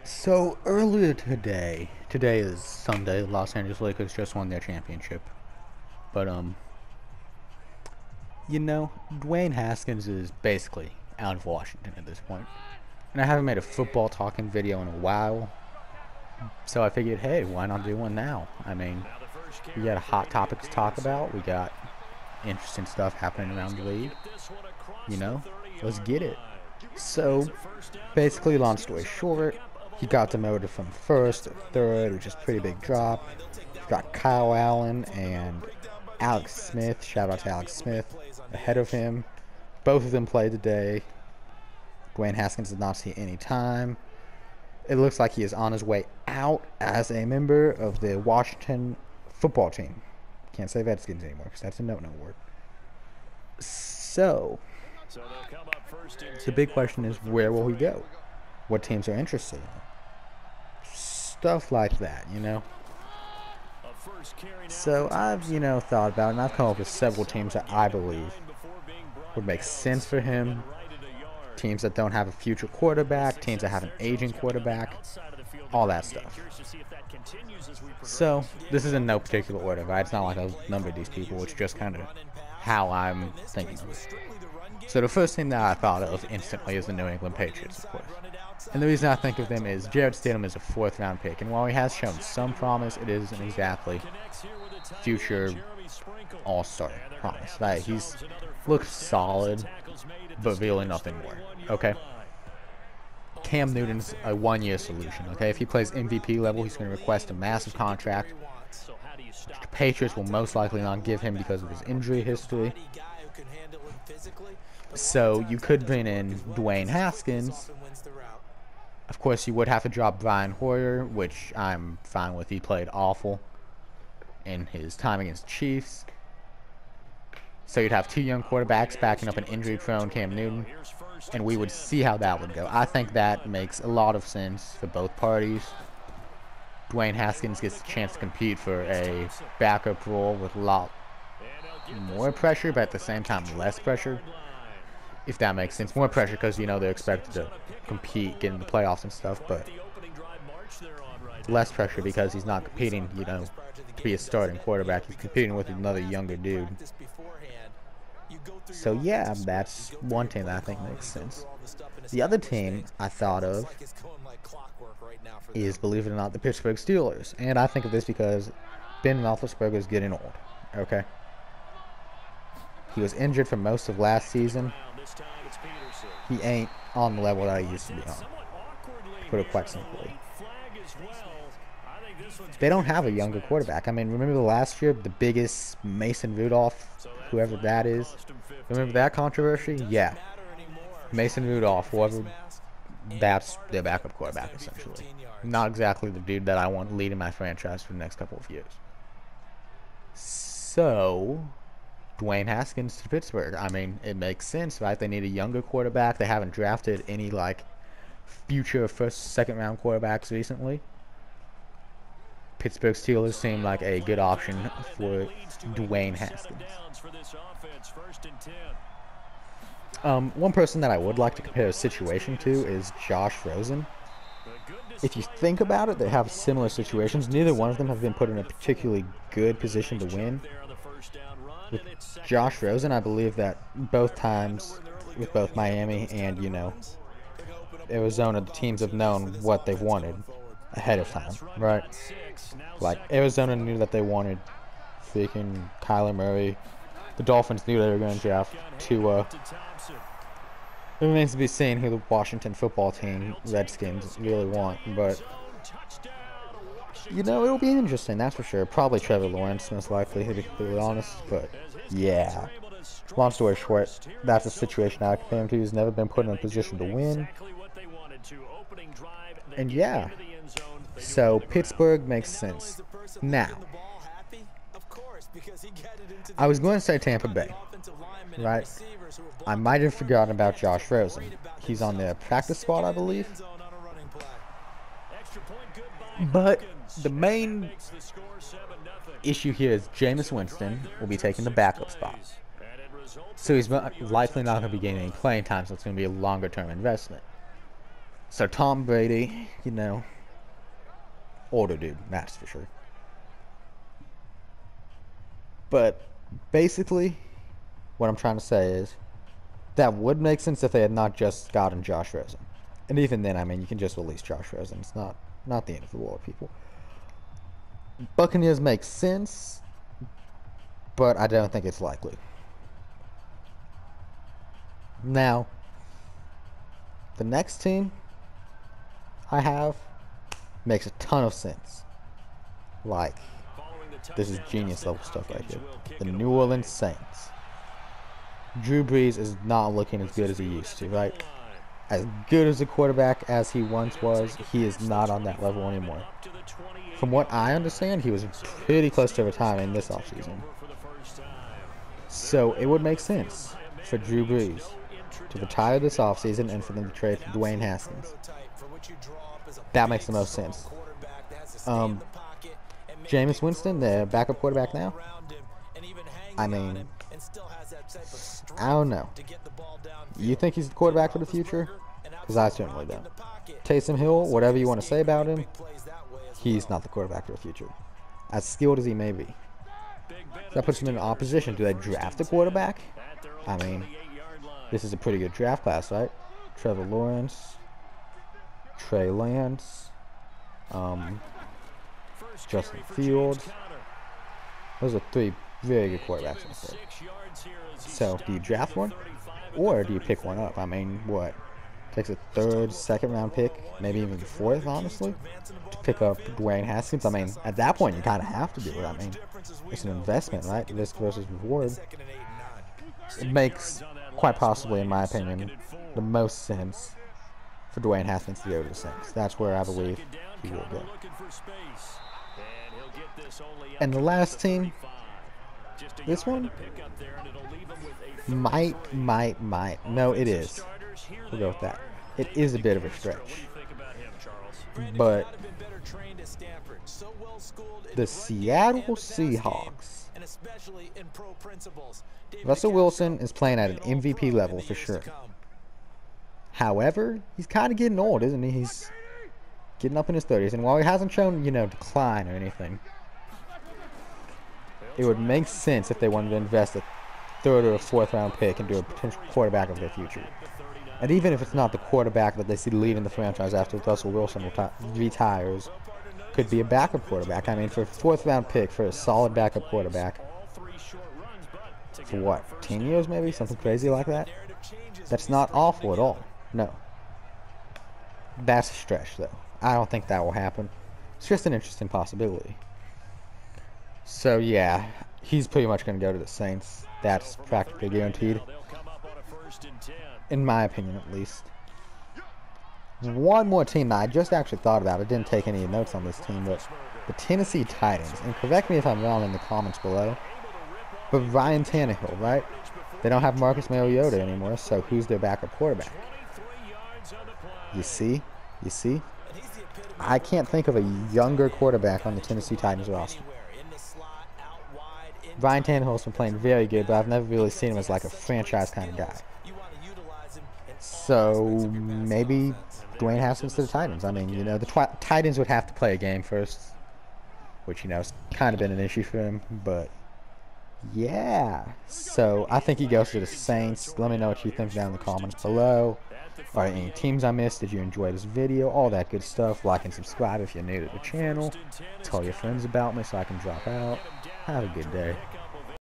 So earlier today is Sunday. Los Angeles Lakers just won their championship. But Dwayne Haskins is basically out of Washington at this point. And I haven't made a football talking video in a while. So I figured, hey, why not do one now? I mean, we got a hot topic to talk about. We got interesting stuff happening around the league. Let's get it. So, basically, long story short, he got demoted from first to third, which is a pretty big drop. You've got Kyle Allen and Alex Smith, shout out to Alex Smith, ahead of him. Both of them played today. Dwayne Haskins did not see any time. It looks like he is on his way out as a member of the Washington football team. Can't say Redskins anymore because that's a no-no word. So, the big question is, where will he go? What teams are interested in him? Stuff like that, So I've, thought about it, and I've come up with several teams that I believe would make sense for him. Teams that don't have a future quarterback, teams that have an aging quarterback, all that stuff. So, this is in no particular order, right? It's not like I've numbered these people, it's just kind of how I'm thinking of it. So the first thing that I thought of instantly is the New England Patriots, of course. And the reason I think of them is Jarrett Stidham is a fourth-round pick, and while he has shown some promise, it isn't exactly future all-star promise. Right? He's looks solid, but really nothing more. Okay? Cam Newton's a one-year solution. Okay? If he plays MVP level, he's going to request a massive contract. The Patriots will most likely not give him because of his injury history. So you could bring in Dwayne Haskins. Of course, you would have to drop Brian Hoyer, which I'm fine with. He played awful in his time against the Chiefs. So you'd have two young quarterbacks backing up an injury-prone Cam Newton, and we would see how that would go. I think that makes a lot of sense for both parties. Dwayne Haskins gets a chance to compete for a backup role with a lot more pressure, but at the same time less pressure, if that makes sense. More pressure because, they're expected to compete, get in the playoffs and stuff, but less pressure because he's not competing, to be a starting quarterback. He's competing with another younger dude. So yeah, that's one team that I think makes sense. The other team I thought of is, believe it or not, the Pittsburgh Steelers. And I think of this because Ben Roethlisberger is getting old. Okay? He was injured for most of last season. He ain't on the level that he used to be on, to put it quite simply. They don't have a younger quarterback. I mean, remember the last year, the biggest Mason Rudolph, whoever that is? Remember that controversy? Yeah. Mason Rudolph, whoever, that's their backup quarterback, essentially. Not exactly the dude that I want leading my franchise for the next couple of years. So, Dwayne Haskins to Pittsburgh. I mean, it makes sense, right? They need a younger quarterback. They haven't drafted any, future first, second round quarterbacks recently. Pittsburgh Steelers seem like a good option for Dwayne Haskins. One person that I would like to compare a situation to is Josh Rosen. If you think about it, they have similar situations. Neither one of them have been put in a particularly good position to win. With Josh Rosen, I believe that both times, with both Miami and, Arizona, the teams have known what they've wanted ahead of time, right? Like, Arizona knew that they wanted freaking Kyler Murray. The Dolphins knew they were going to draft Tua. It remains to be seen who the Washington football team, Redskins, really want, but it'll be interesting, that's for sure. Probably Trevor Lawrence, most likely, to be completely honest, but yeah. Long story short, that's a situation I compare him to. He's never been put in a position to win. And yeah, so Pittsburgh makes sense. Now, I was going to say Tampa Bay, right? I might have forgotten about Josh Rosen. He's on the practice squad, I believe. But the main issue here is Jameis Winston will be taking the backup spot. So he's likely not going to be getting any playing time, so it's going to be a longer-term investment. So Tom Brady, you know, older dude, that's for sure. But basically, what I'm trying to say is that would make sense if they had not just gotten Josh Rosen. And even then, I mean, you can just release Josh Rosen. It's not the end of the world, people. Buccaneers make sense, but I don't think it's likely. Now, the next team I have makes a ton of sense. Like, this is genius level stuff right here. The New Orleans Saints. Drew Brees is not looking as good as he used to, right? As good as a quarterback as he once was, he is not on that level anymore. From what I understand, he was pretty close to retiring this offseason. So it would make sense for Drew Brees to retire this offseason and for them to trade for Dwayne Haskins. That makes the most sense. Jameis Winston, the backup quarterback now. I mean, I don't know. You think he's the quarterback for the future? Because I certainly don't. Taysom Hill, whatever you want to say about him, he's not the quarterback for the future. As skilled as he may be. That puts him in an opposition. Do they draft a quarterback? I mean, this is a pretty good draft class, right? Trevor Lawrence, Trey Lance, Justin Fields. Those are three very good quarterbacks in the state. So, do you draft one? Or do you pick one up? I mean, what? Takes a third, second round pick, maybe even the fourth, honestly, to pick up Dwayne Haskins. I mean, at that point, you kind of have to do it. I mean, it's an investment, right? Risk versus reward. It makes, quite possibly, in my opinion, the most sense for Dwayne Haskins to go to the Saints. That's where I believe he will go. And the last team, this one might. No, it is. We'll go with that. It is a bit of a stretch. But the Seattle Seahawks. Russell Wilson is playing at an MVP level for sure. However, he's kind of getting old, isn't he? He's getting up in his 30s. And while he hasn't shown, decline or anything, it would make sense if they wanted to invest a third or a fourth round pick into a potential quarterback of their future. And even if it's not the quarterback that they see leading the franchise after Russell Wilson retires, could be a backup quarterback. I mean, for a fourth round pick, for a solid backup quarterback, for what, 10 years maybe? Something crazy like that? That's not awful at all. No. That's a stretch, though. I don't think that will happen. It's just an interesting possibility. So, yeah, he's pretty much going to go to the Saints. That's practically guaranteed. In my opinion, at least. One more team that I just actually thought about. I didn't take any notes on this team, but the Tennessee Titans. And correct me if I'm wrong in the comments below. But Ryan Tannehill, right? They don't have Marcus Mariota anymore, so who's their backup quarterback? You see? I can't think of a younger quarterback on the Tennessee Titans roster. Ryan Tannehill's been playing very good, but I've never really seen him as like a franchise kind of guy. So maybe Dwayne Haskins to the Titans. I mean, the Titans would have to play a game first, which, has kind of been an issue for him, but yeah. So I think he goes to the Saints. Let me know what you think down in the comments below. All right, any teams I missed? Did you enjoy this video? All that good stuff. Like and subscribe if you're new to the channel. Tell your friends about me so I can drop out. Have a good day.